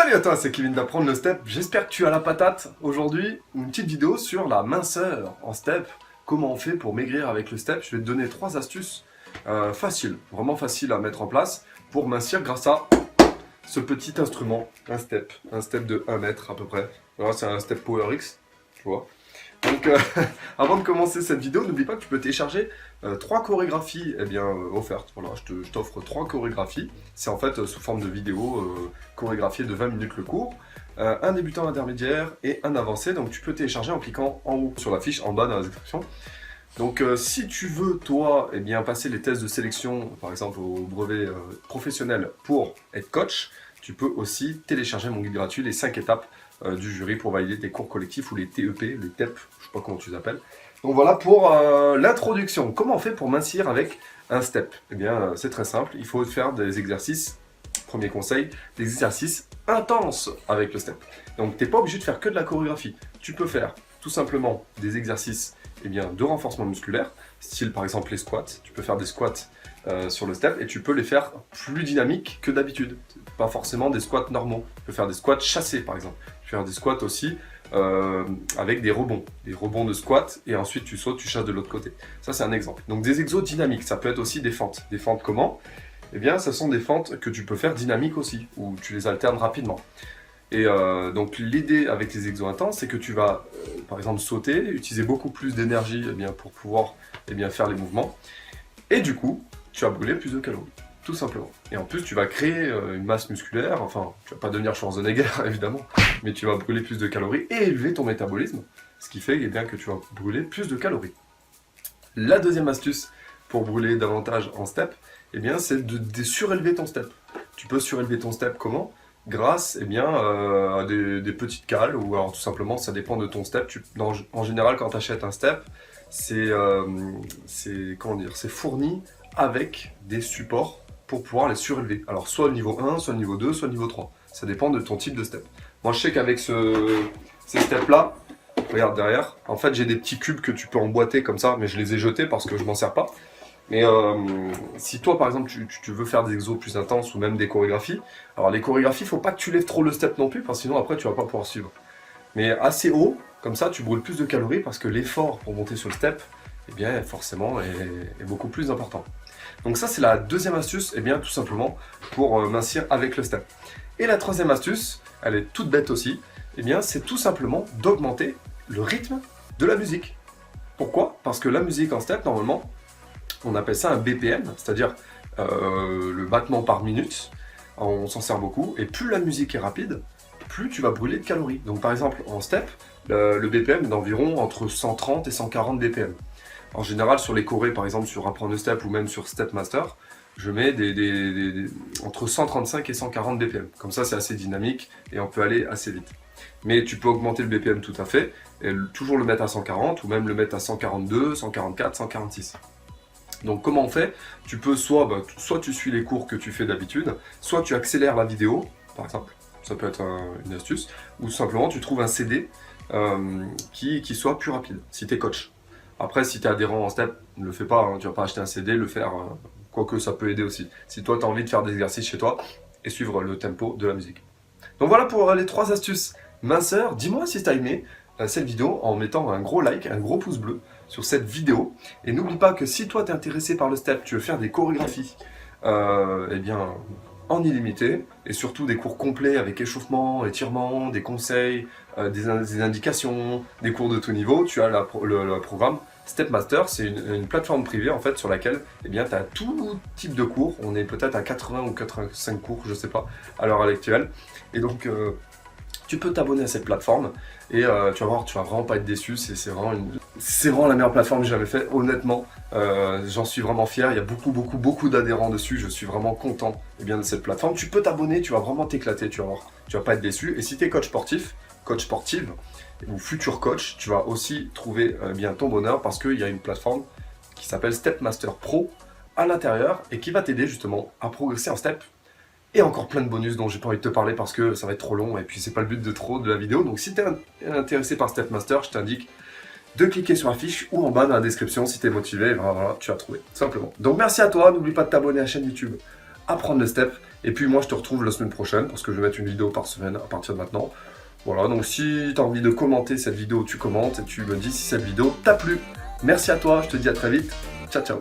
Salut à toi, c'est Kevin d'Apprendre le Step. J'espère que tu as la patate. Aujourd'hui, une petite vidéo sur la minceur en step. Comment on fait pour maigrir avec le step. Je vais te donner 3 astuces faciles, vraiment faciles à mettre en place pour mincir grâce à ce petit instrument, un step de 1 mètre à peu près. Voilà, c'est un step PowerX, tu vois. Donc, avant de commencer cette vidéo, n'oublie pas que tu peux télécharger 3 chorégraphies offertes. Voilà, je t'offre 3 chorégraphies. C'est en fait sous forme de vidéo chorégraphiée de 20 minutes le cours. Un débutant intermédiaire et un avancé. Donc, tu peux télécharger en cliquant en haut sur la fiche, en bas dans la description. Donc, si tu veux, toi, passer les tests de sélection, par exemple au brevet professionnel pour être coach, tu peux aussi télécharger mon guide gratuit, les 5 étapes du jury pour valider tes cours collectifs ou les TEP, les TEP, je sais pas comment tu les appelles. Donc voilà pour l'introduction. Comment on fait pour mincir avec un step? Eh bien, c'est très simple, il faut faire des exercices, premier conseil, des exercices intenses avec le step. Donc tu n'es pas obligé de faire que de la chorégraphie. Tu peux faire tout simplement des exercices de renforcement musculaire, style par exemple les squats. Tu peux faire des squats sur le step et tu peux les faire plus dynamiques que d'habitude. Pas forcément des squats normaux. Tu peux faire des squats chassés par exemple. Tu peux faire des squats aussi avec des rebonds de squat et ensuite tu sautes, tu chasses de l'autre côté. Ça c'est un exemple. Donc des exos dynamiques, ça peut être aussi des fentes. Des fentes comment? Eh bien ce sont des fentes que tu peux faire dynamiques aussi, où tu les alternes rapidement. Et donc l'idée avec les exos intenses, c'est que tu vas par exemple sauter, utiliser beaucoup plus d'énergie pour pouvoir faire les mouvements. Et du coup, tu vas brûler plus de calories, tout simplement. Et en plus, tu vas créer une masse musculaire, enfin, tu vas pas devenir Schwarzenegger évidemment, mais tu vas brûler plus de calories et élever ton métabolisme, ce qui fait que tu vas brûler plus de calories. La deuxième astuce pour brûler davantage en step, c'est de surélever ton step. Tu peux surélever ton step comment? Grâce à des petites cales, ou alors tout simplement ça dépend de ton step. En général, quand tu achètes un step, c'est fourni avec des supports pour pouvoir les surélever. Alors soit au niveau 1, soit au niveau 2, soit au niveau 3. Ça dépend de ton type de step. Moi je sais qu'avec ces steps là, regarde derrière, en fait j'ai des petits cubes que tu peux emboîter comme ça, mais je les ai jetés parce que je m'en sers pas. Mais si toi par exemple tu veux faire des exos plus intenses ou même des chorégraphies, alors les chorégraphies, faut pas que tu lèves trop le step non plus parce que sinon après tu vas pas pouvoir suivre. Mais assez haut, comme ça tu brûles plus de calories parce que l'effort pour monter sur le step, forcément est beaucoup plus important. Donc ça c'est la deuxième astuce, tout simplement pour mincir avec le step. Et la troisième astuce, elle est toute bête aussi, c'est tout simplement d'augmenter le rythme de la musique. Pourquoi? Parce que la musique en step, normalement, on appelle ça un BPM, c'est-à-dire le battement par minute. On s'en sert beaucoup, et plus la musique est rapide, plus tu vas brûler de calories. Donc par exemple, en step, le BPM est d'environ entre 130 et 140 BPM. En général, sur les chorés, par exemple sur Apprendre le Step ou même sur Step Master, je mets entre 135 et 140 BPM. Comme ça, c'est assez dynamique et on peut aller assez vite. Mais tu peux augmenter le BPM tout à fait, et toujours le mettre à 140 ou même le mettre à 142, 144, 146. Donc comment on fait? Tu peux soit tu suis les cours que tu fais d'habitude, soit tu accélères la vidéo, par exemple, ça peut être une astuce, ou simplement tu trouves un CD qui soit plus rapide, si tu es coach. Après, si tu es adhérent en step, ne le fais pas, hein, tu vas pas acheter un CD, le faire, quoique ça peut aider aussi. Si toi tu as envie de faire des exercices chez toi et suivre le tempo de la musique. Donc voilà pour les 3 astuces minceur. Dis-moi si tu as aimé cette vidéo en mettant un gros like, un gros pouce bleu sur cette vidéo. Et n'oublie pas que si toi tu es intéressé par le step, tu veux faire des chorégraphies en illimité, et surtout des cours complets avec échauffement, étirement, des conseils, des indications, des cours de tout niveau, tu as le programme Step Master. C'est une plateforme privée en fait sur laquelle tu as tout type de cours. On est peut-être à 80 ou 85 cours, je sais pas, à l'heure actuelle. Et donc tu peux t'abonner à cette plateforme et tu vas voir, tu vas vraiment pas être déçu. C'est vraiment la meilleure plateforme que j'ai jamais fait, honnêtement. J'en suis vraiment fier. Il y a beaucoup d'adhérents dessus. Je suis vraiment content de cette plateforme. Tu peux t'abonner, tu vas vraiment t'éclater, tu vas voir. Tu vas pas être déçu. Et si tu es coach sportif, coach sportive ou futur coach, tu vas aussi trouver ton bonheur parce qu'il y a une plateforme qui s'appelle Step Master Pro à l'intérieur et qui va t'aider justement à progresser en step. Et encore plein de bonus dont j'ai pas envie de te parler parce que ça va être trop long et puis c'est pas le but de la vidéo. Donc si tu es intéressé par Step Master, je t'indique de cliquer sur la fiche ou en bas dans la description si tu es motivé. Voilà, tu as trouvé, tout simplement. Donc merci à toi, n'oublie pas de t'abonner à la chaîne YouTube Apprendre le Step Et puis moi je te retrouve la semaine prochaine parce que je vais mettre une vidéo par semaine à partir de maintenant. Voilà, donc si tu as envie de commenter cette vidéo, tu commentes et tu me dis si cette vidéo t'a plu. Merci à toi, je te dis à très vite. Ciao ciao.